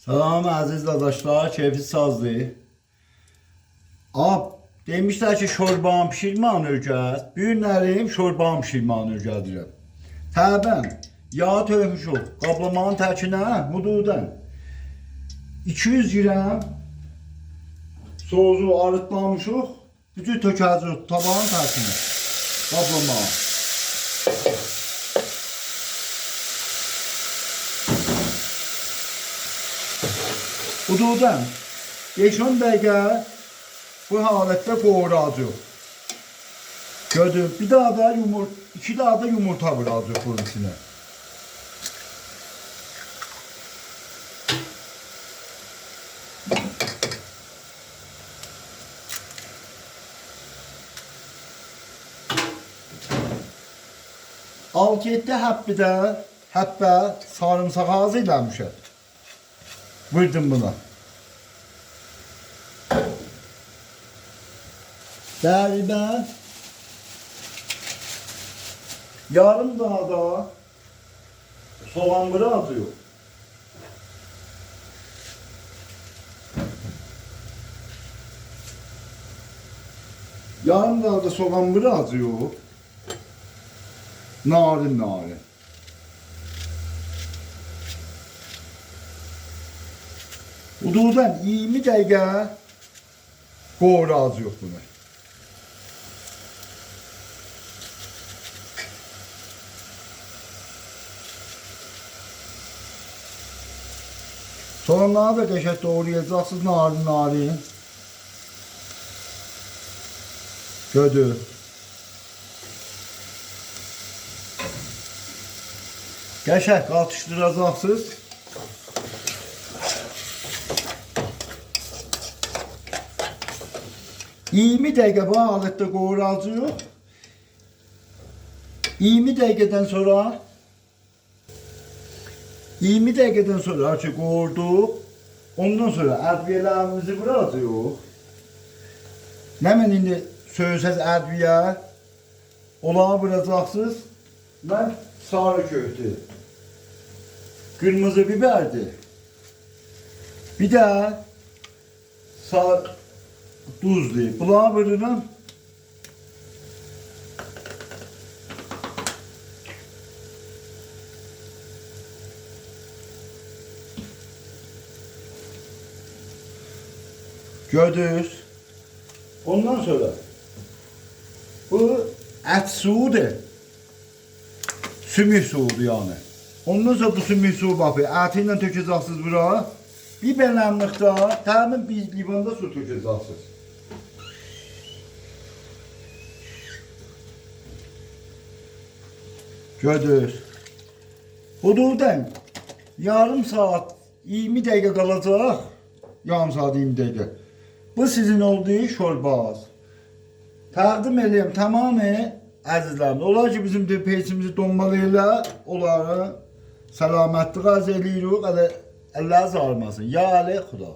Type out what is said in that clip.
Salam aziz arkadaşlar, keyfi sazdı. Demişler ki şorbanı pişirməni öyrət. Bu günlərim şorbanı pişirməni öyrədirəm. Təbən, yağ tökmüşük, qablamanın təkinə, hududən 200 gram soğuzu arıtmamışıq. Bütün tökəcək tabağın təkinə, qablamağa. Hududən 5-10 dəqiqə bu halette qoğuracaq. Gördüm. Bir daha da iki daha da yumurta vuracaq bunun içine. Altı həbbə sarımsaq hazırlamışam. Vurdum buna. Dəridən yarım daha da soğan atıyor. Yarım daha da soğan atıyor. Narin. Ududan 20 dəqiqə qoğuracaq bunu. Soğanları da qəşəng doğrayacaqsınız narin. Gördür. Qəşəng atışdıracaqsınız. $20 dəqiqə bu halətdə qoğuracaq. 20 dəqiqədən sonra açıq qoğurduq. Ondan sonra ədviyələrimizi vuracaq. Nəmən indi söysəz ədviyə olağı vuracaqsınız. Mən sarı köftü, qırmızı biberdir. Bir də duzdur. Bulağı vururam. Gördünüz. Ondan sonra bu et suudur. Sümük suudur yani. Ondan sonra bu sümük suyu bakıyor. Etiyle tökəcəksiniz bura. Bir beləmlikdə təmin bir livanda su tökəcəksiniz. Gördünüz. Hududən yarım saat 20 dəqiqə qalacaq. Yarım saat 20 dəqiqə. Bu sizin olduğu şorbaz. Təqdim edeyim tamamı əzizlərim. Olar ki bizim de peçimizi donmalayırlar. Onları səlamətli qaz eləyirik. Əlləz almasın. Ya Ali Xuda.